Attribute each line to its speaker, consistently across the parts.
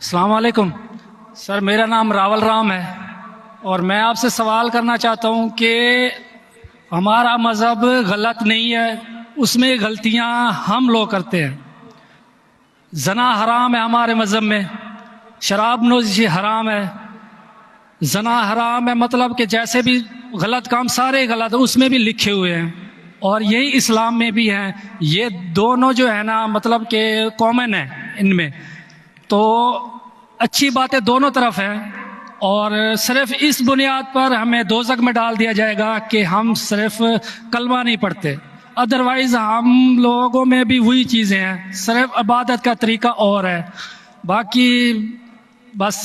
Speaker 1: अस्सलाम वालेकुम सर, मेरा नाम रावल राम है और मैं आपसे सवाल करना चाहता हूँ कि हमारा मज़हब गलत नहीं है, उसमें गलतियाँ हम लोग करते हैं। जना हराम है हमारे मज़हब में, शराब नोशी हराम है, जना हराम है, मतलब कि जैसे भी गलत काम सारे गलत उसमें भी लिखे हुए हैं और यही इस्लाम में भी हैं। ये दोनों जो है ना मतलब कि कॉमन है इनमें, तो अच्छी बातें दोनों तरफ हैं और सिर्फ इस बुनियाद पर हमें दोज़ख में डाल दिया जाएगा कि हम सिर्फ कलमा नहीं पढ़ते। अदरवाइज़ हम लोगों में भी वही चीज़ें हैं, सिर्फ इबादत का तरीका और है। बाकी बस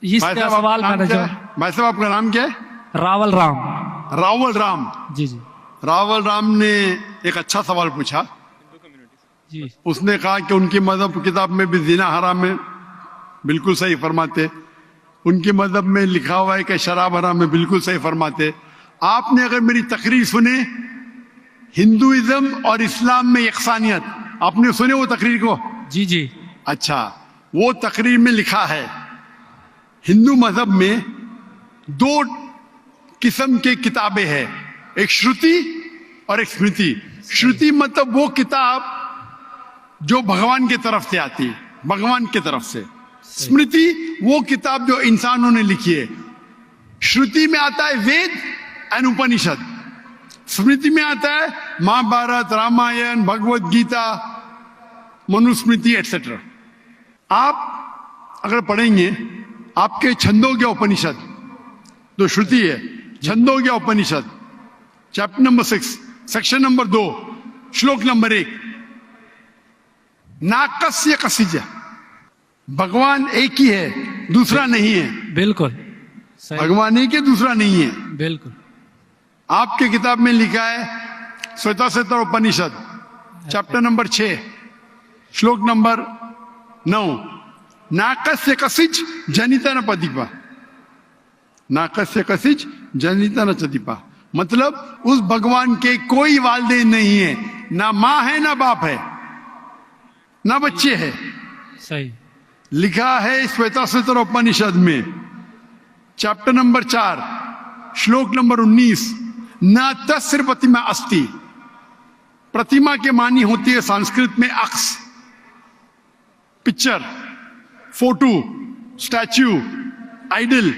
Speaker 1: इस सवाल मैंने जो
Speaker 2: भाई साहब आपका नाम क्या है?
Speaker 1: रावल राम।
Speaker 2: रावल राम
Speaker 1: जी जी
Speaker 2: रावल राम ने एक अच्छा सवाल पूछा
Speaker 1: जी।
Speaker 2: उसने कहा कि उनकी मजहब किताब में भी जिना हराम है, बिल्कुल सही फरमाते। उनके मजहब में लिखा हुआ है कि शराब हराम है, बिल्कुल सही फरमाते। आपने अगर मेरी तकरीर सुने हिंदुइज्म और इस्लाम में यकसानियत, आपने सुने वो तकरीर को?
Speaker 1: जी जी।
Speaker 2: अच्छा, वो तकरीर में लिखा है हिंदू मजहब में दो किस्म के किताबें हैं, एक श्रुति और एक स्मृति। श्रुति मतलब वो किताब जो भगवान की तरफ से आती है, भगवान की तरफ से। स्मृति वो किताब जो इंसानों ने लिखी है। श्रुति में आता है वेद एंड उपनिषद, स्मृति में आता है महाभारत, रामायण, भगवत गीता, मनुस्मृति एटसेट्रा। आप अगर पढ़ेंगे आपके छंदोग्य उपनिषद जो श्रुति है, छंदोग्य उपनिषद चैप्टर नंबर 6 सेक्शन नंबर 2 श्लोक नंबर 1, नाकस्य कसिज, भगवान एक ही है, दूसरा नहीं है।
Speaker 1: बिल्कुल
Speaker 2: भगवान एक है, दूसरा नहीं है।
Speaker 1: बिल्कुल।
Speaker 2: आपके किताब में लिखा है श्वेताश्वेतर उपनिषद चैप्टर नंबर 6 श्लोक नंबर 9, नाकस्य कसिज जनिता न पतिपा, नाकस्य कसिज जनिता न चतिपा, मतलब उस भगवान के कोई वालिदैन नहीं है, ना माँ है ना बाप है ना बच्चे है।
Speaker 1: सही
Speaker 2: लिखा है श्वेताश्वेतर उपनिषद में चैप्टर नंबर 4 श्लोक नंबर 19, न तस्य प्रतिमा अस्ति, प्रतिमा के मानी होती है संस्कृत में अक्स, picture, photo, statue, idol,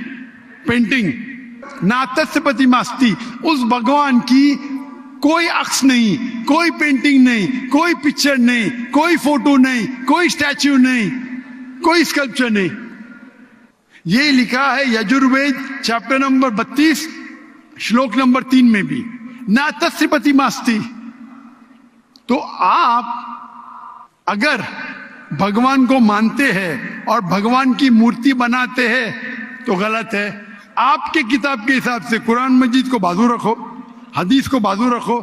Speaker 2: painting. ना तस्य प्रतिमा अस्ति, उस भगवान की कोई अक्स नहीं, कोई पेंटिंग नहीं, कोई पिक्चर नहीं, कोई फोटो नहीं, कोई स्टैच्यू नहीं, कोई स्कल्पचर नहीं। ये लिखा है यजुर्वेद चैप्टर नंबर 32 श्लोक नंबर 3 में भी, ना तस्य प्रतिमा अस्ति। तो आप अगर भगवान को मानते हैं और भगवान की मूर्ति बनाते हैं तो गलत है। आपके किताब के हिसाब से कुरान मजीद को बाजू रखो, हदीस को बाजू रखो।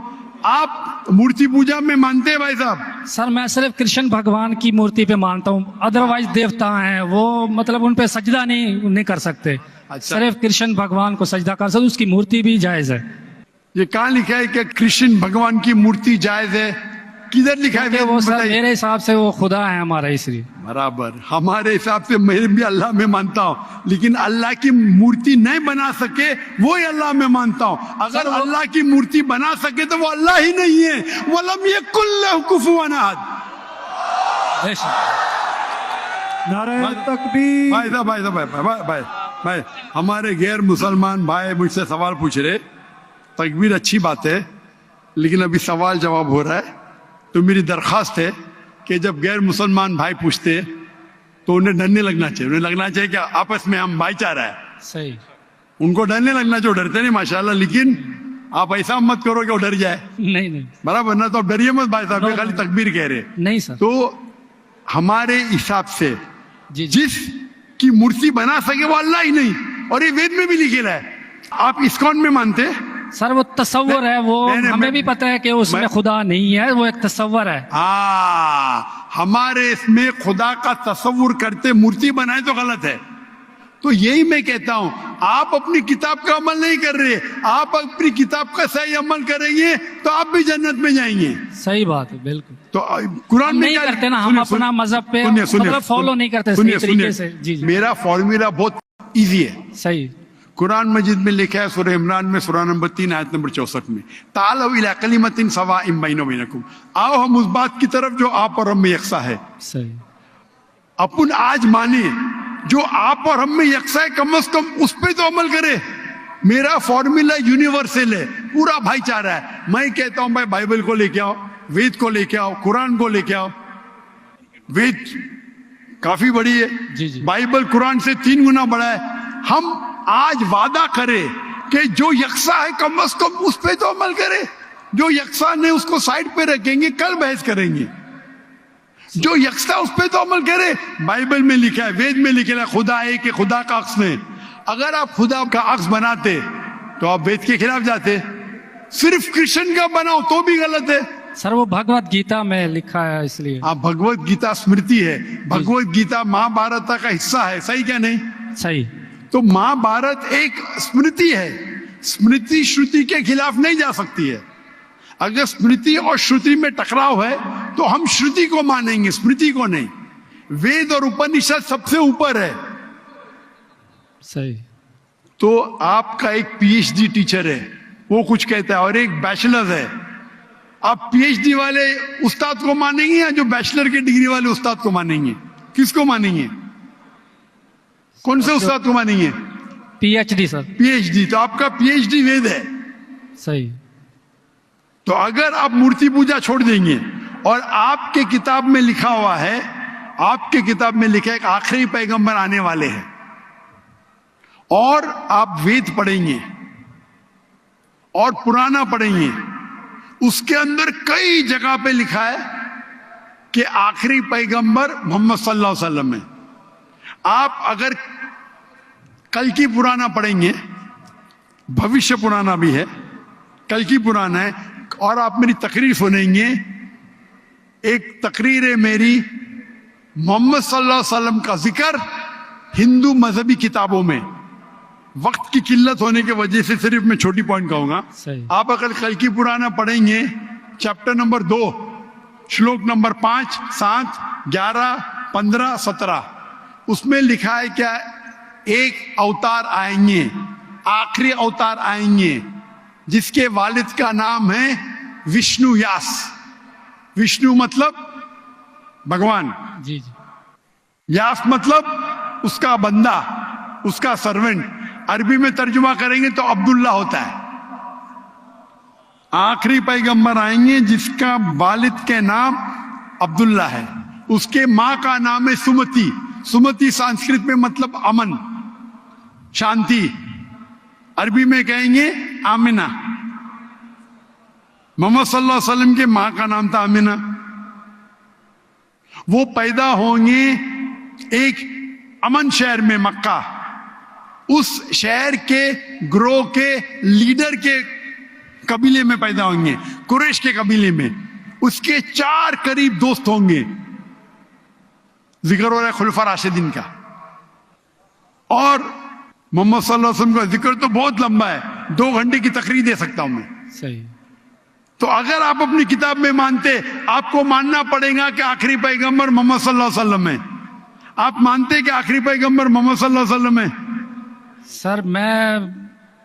Speaker 2: आप मूर्ति पूजा में मानते हैं भाई साहब?
Speaker 1: सर मैं सिर्फ कृष्ण भगवान की मूर्ति पे मानता हूँ, अदरवाइज देवता हैं वो मतलब उन पे सजदा नहीं कर सकते।
Speaker 2: अच्छा।
Speaker 1: सिर्फ कृष्ण भगवान को सजदा कर सकते, उसकी मूर्ति भी जायज है।
Speaker 2: ये कहाँ लिखा है कि कृष्ण भगवान की मूर्ति जायज है? किधर लिखा है?
Speaker 1: वो सर मेरे हिसाब से वो खुदा है हमारा, इसलिए।
Speaker 2: बराबर, हमारे हिसाब से मैं भी अल्लाह में मानता हूँ, लेकिन अल्लाह की मूर्ति नहीं बना सके वो ही अल्लाह में मानता हूँ। अगर अल्लाह की मूर्ति बना सके तो वो अल्लाह ही नहीं है। वलम यकुल लहु कुफुवन अहद।
Speaker 3: नारे तकबीर।
Speaker 2: भाई साहब भाई साहब भाई भाई भाई हमारे गैर मुसलमान भाई मुझसे सवाल पूछ रहे, तकबीर अच्छी बात है, लेकिन अभी सवाल जवाब हो रहा है। तो मेरी दरख्वास्त है कि जब गैर मुसलमान भाई पूछते तो उन्हें डरने लगना चाहिए। उन्हें लगना चाहिए कि आपस में हम भाईचारा है।
Speaker 1: सही।
Speaker 2: उनको डरने लगना चाहिए। डरते नहीं माशाल्लाह, लेकिन आप ऐसा मत करो कि वो डर जाए।
Speaker 1: नहीं नहीं
Speaker 2: बराबर ना? तो आप डरिए मत भाई साहब, ये खाली तकबीर कह रहे।
Speaker 1: नहीं सर।
Speaker 2: तो हमारे हिसाब से
Speaker 1: जी
Speaker 2: जिस की मूर्ति बना सके वो अल्लाह ही नहीं, और ये वेद में भी लिखेला है। आप इस्कॉन में मानते हैं
Speaker 1: सर? वो तस्वर है, वो हमें भी पता है कि उसमें खुदा नहीं है, वो एक तस्वर है।
Speaker 2: हमारे इसमें खुदा का तस्वुर करते मूर्ति बनाए तो गलत है। तो यही मैं कहता हूं, आप अपनी किताब का अमल नहीं कर रहे, आप अपनी किताब का सही अमल करेंगे तो आप भी जन्नत में जाएंगे।
Speaker 1: सही बात है, बिल्कुल।
Speaker 2: तो कुरान
Speaker 1: हम
Speaker 2: में
Speaker 1: नहीं
Speaker 2: क्या
Speaker 1: करते ना, हम
Speaker 2: सुनिए,
Speaker 1: अपना मजहब पे
Speaker 2: सुनिए,
Speaker 1: मतलब फॉलो नहीं करते
Speaker 2: सुनिए,
Speaker 1: सही तरीके से। जी, जी।
Speaker 2: मेरा फॉर्मूला बहुत इजी है।
Speaker 1: सही।
Speaker 2: कुरान मजीद में लिखा है सूरह इमरान में सूरह नंबर 3 आयत नंबर 64 में, तालौ इला कलिमतिन सवाइम बैना बैनकुम, आओ हम उस बात की तरफ जो आप और हम में यकसा है।
Speaker 1: सही।
Speaker 2: अपन आज माने जो आप और हम में यकसा है, कम से कम उस पे तो अमल करे। मेरा फॉर्मूला यूनिवर्सल है, पूरा भाईचारा है। मैं कहता हूं भाई बाइबल को लेके आओ, वेद को लेके आओ, कुरान को लेके आओ। वेद काफी बड़ी है,
Speaker 1: जी, जी।
Speaker 2: बाइबल कुरान से 3 गुना बड़ा है। हम आज वादा करें कि जो यकसा है कम से कम उस पे तो अमल करे। जो यकसा नहीं उसको साइड पे रखेंगे, कल बहस करेंगे। जो यकसा उस पे तो अमल करे। बाइबल में लिखा है, वेद में लिखा है, खुदा है कि खुदा का अक्स नहीं। अगर आप खुदा का अक्स बनाते तो आप वेद के खिलाफ जाते। सिर्फ कृष्ण का बनाओ तो भी गलत है।
Speaker 1: सर वो भगवत गीता में लिखा है, इसलिए।
Speaker 2: आप भगवत गीता स्मृति है, भगवत गीता महाभारत का हिस्सा है, सही क्या नहीं?
Speaker 1: सही।
Speaker 2: तो महाभारत एक स्मृति है, स्मृति श्रुति के खिलाफ नहीं जा सकती है। अगर स्मृति और श्रुति में टकराव है तो हम श्रुति को मानेंगे, स्मृति को नहीं। वेद और उपनिषद सबसे ऊपर है।
Speaker 1: सही।
Speaker 2: तो आपका एक पीएचडी टीचर है, वो कुछ कहता है, और एक बैचलर है। आप पीएचडी वाले उस्ताद को मानेंगे या जो बैचलर की डिग्री वाले उस्ताद को मानेंगे? किसको मानेंगे? कौन से उस्ताद को मानेंगे?
Speaker 1: PhD sir.
Speaker 2: पीएचडी। तो आपका पीएचडी वेद है।
Speaker 1: सही।
Speaker 2: तो अगर आप मूर्ति पूजा छोड़ देंगे और आपके किताब में लिखा हुआ है, आपके किताब में लिखा है कि आखिरी पैगंबर आने वाले हैं, और आप वेद पढ़ेंगे और पुराना पढ़ेंगे, उसके अंदर कई जगह पे लिखा है कि आखिरी पैगंबर मोहम्मद सल्लल्लाहु अलैहि वसल्लम है। आप अगर कल की पुराना पढ़ेंगे, भविष्य पुराना भी है, कल की पुराना है, और आप मेरी तकरीर सुनेंगे। एक तकरीर है मेरी, मोहम्मद सल्लल्लाहु अलैहि वसल्लम का जिक्र हिंदू मजहबी किताबों में। वक्त की किल्लत होने की वजह से सिर्फ मैं छोटी पॉइंट कहूंगा। आप अगर कल की पुराना पढ़ेंगे, चैप्टर नंबर 2, श्लोक नंबर 5, 7, 11, 15, 17, उसमें लिखा है क्या? एक अवतार आएंगे, आखिरी अवतार आएंगे, जिसके वालिद का नाम है विष्णु व्यास। विष्णु मतलब भगवान,
Speaker 1: जी, जी।
Speaker 2: व्यास मतलब उसका बंदा, उसका सर्वेंट। अरबी में तर्जुमा करेंगे तो अब्दुल्ला होता है। आखिरी पैगंबर आएंगे जिसका वालिद के नाम अब्दुल्ला है, उसके मां का नाम है सुमति। सुमति संस्कृत में मतलब अमन, शांति। अरबी में कहेंगे आमिना। मोहम्मद सल्लल्लाहु अलैहि वसल्लम के मां का नाम था आमिना। वो पैदा होंगे एक अमन शहर में, मक्का। उस शहर के ग्रोह के लीडर के कबीले में पैदा होंगे, कुरैश के कबीले में। उसके 4 करीब दोस्त होंगे। जिक्र हो रहा है खुलफा राशिदीन का। और मोहम्मद सल्लल्लाहु अलैहि वसल्लम का जिक्र तो बहुत लंबा है, 2 घंटे की तकरीर दे सकता हूं मैं।
Speaker 1: सही।
Speaker 2: तो अगर आप अपनी किताब में मानते, आपको मानना पड़ेगा कि आखिरी पैगंबर मोहम्मद सल्लल्लाहु अलैहि वसल्लम है। आप मानते कि आखिरी पैगंबर मोहम्मद सल्लल्लाहु अलैहि वसल्लम है?
Speaker 1: सर मैं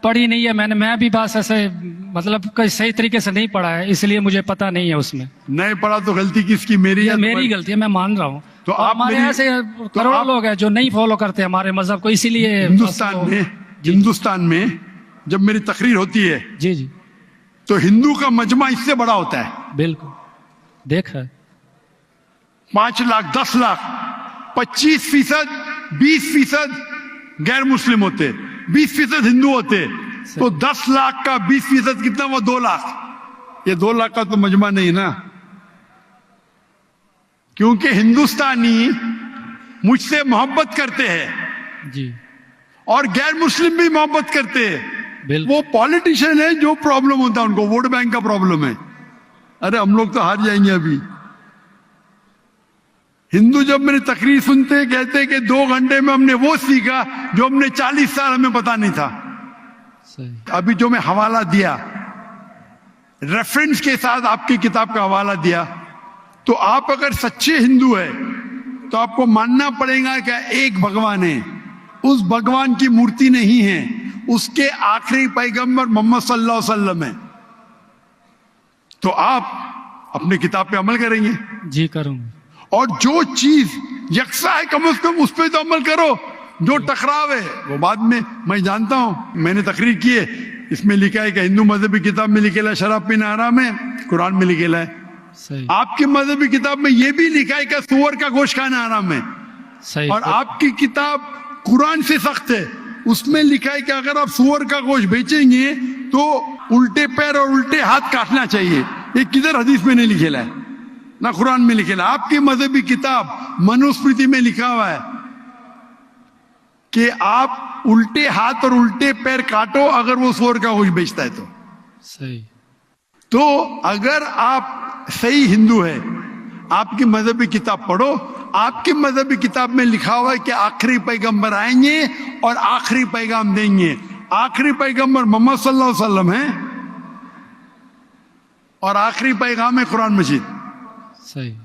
Speaker 1: पढ़ी नहीं है, मैं भी बस ऐसे मतलब कोई सही तरीके से नहीं पढ़ा है, इसलिए मुझे पता नहीं है उसमें।
Speaker 2: नहीं पढ़ा तो गलती किसकी? मेरी या
Speaker 1: मेरी गलती है, मैं मान रहा हूँ।
Speaker 2: तो
Speaker 1: और
Speaker 2: आप
Speaker 1: हमारे
Speaker 2: मेरी-
Speaker 1: ऐसे
Speaker 2: तो
Speaker 1: करोड़ों
Speaker 2: आप-
Speaker 1: लोग हैं जो नहीं फॉलो करते हमारे मजहब को, इसीलिए
Speaker 2: हिंदुस्तान में जब मेरी तकरीर होती है
Speaker 1: जी, जी।
Speaker 2: तो हिंदू का मजमा इससे बड़ा होता है।
Speaker 1: बिल्कुल देखा है।
Speaker 2: 5 लाख, 10 लाख, 25%, 20% गैर मुस्लिम होते, 20% हिंदू होते। तो 10 लाख का 20% कितना हुआ? 2 लाख। ये 2 लाख का तो मजमा नहीं ना, क्योंकि हिंदुस्तानी मुझसे मोहब्बत करते हैं
Speaker 1: जी।
Speaker 2: और गैर मुस्लिम भी मोहब्बत करते हैं।
Speaker 1: बिल्कुल।
Speaker 2: वो पॉलिटिशियन है, जो प्रॉब्लम होता है उनको वोट बैंक का प्रॉब्लम है। अरे हम लोग तो हार जाएंगे अभी। हिंदू जब मेरी तकरीर सुनते कहते कि 2 घंटे में हमने वो सीखा जो हमने 40 साल हमें पता नहीं था।
Speaker 1: सही।
Speaker 2: अभी जो मैं हवाला दिया, रेफरेंस के साथ आपकी किताब का हवाला दिया, तो आप अगर सच्चे हिंदू है तो आपको मानना पड़ेगा कि एक भगवान है, उस भगवान की मूर्ति नहीं है, उसके आखिरी पैगंबर मोहम्मद सल्लल्लाहु अलैहि वसल्लम है। तो आप अपनी किताब पे अमल करेंगे
Speaker 1: जी करूँगा।
Speaker 2: और जो चीज यकसा है कम से कम उस पर तो अमल करो। जो टकराव है वो बाद में, मैं जानता हूं, मैंने तकरीर की है, इसमें लिखा है कि हिंदू मजहबी किताब में लिखेला है शराब पीना हराम है, कुरान में लिखेला है।
Speaker 1: सही।
Speaker 2: आपकी मजहबी किताब में यह भी लिखा है कि सुअर का गोश्त खाना हराम है।
Speaker 1: सही।
Speaker 2: और आपकी किताब कुरान से सख्त है, उसमें लिखा है कि अगर आप सुअर का गोश्त बेचेंगे तो उल्टे पैर और उल्टे हाथ काटना चाहिए। ये किधर हदीस में नहीं लिखेला है, ना कुरान में लिखेला। आपकी मजहबी किताब मनुस्मृति में लिखा हुआ है कि आप उल्टे हाथ और उल्टे पैर काटो अगर वो सुअर का गोश्त बेचता है तो।
Speaker 1: सही।
Speaker 2: तो अगर आप सही हिंदू है, आपकी मजहबी किताब पढ़ो। आपकी मजहबी किताब में लिखा हुआ है कि आखिरी पैगंबर आएंगे और आखिरी पैगाम देंगे। आखिरी पैगंबर मोहम्मद सल्लल्लाहु अलैहि वसल्लम है और आखिरी पैगाम है कुरान मजीद।
Speaker 1: सही।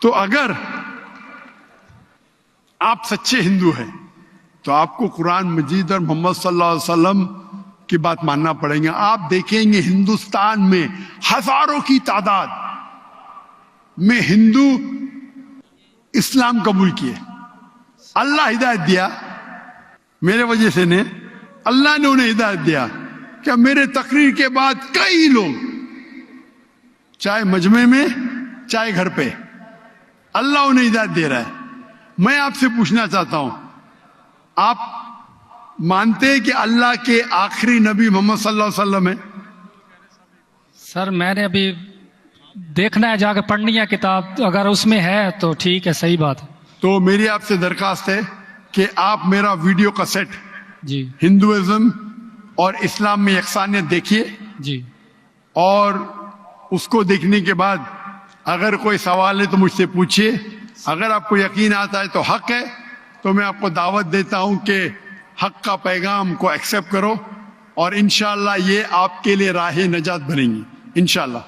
Speaker 2: तो अगर आप सच्चे हिंदू हैं तो आपको कुरान मजीद और मोहम्मद सल्लल्लाहु अलैहि वसल्लम की बात मानना पड़ेगा। आप देखेंगे हिंदुस्तान में हजारों की तादाद में हिंदू इस्लाम कबूल किए। अल्लाह हिदायत दिया, मेरे वजह से ने, अल्लाह ने उन्हें हिदायत दिया। क्या मेरे तकरीर के बाद कई लोग, चाहे मजमे में चाहे घर पे, अल्लाह उन्हें हिदायत दे रहा है। मैं आपसे पूछना चाहता हूं, आप मानते हैं कि अल्लाह के आखिरी नबी मोहम्मद सल्लल्लाहु अलैहि वसल्लम है?
Speaker 1: सर मैंने अभी देखना है, जाकर पढ़नी है किताब, तो अगर उसमें है तो ठीक है, सही बात है।
Speaker 2: तो मेरी आपसे दरखास्त है कि आप मेरा वीडियो कैसेट
Speaker 1: जी।
Speaker 2: हिंदुइज्म और इस्लाम में यकसानियत देखिए
Speaker 1: जी।
Speaker 2: और उसको देखने के बाद अगर कोई सवाल है तो मुझसे पूछिए। अगर आपको यकीन आता है तो हक है, तो मैं आपको दावत देता हूं कि हक का पैगाम को एक्सेप्ट करो और इंशाअल्लाह ये आपके लिए राह नजात बनेंगी इंशाअल्लाह।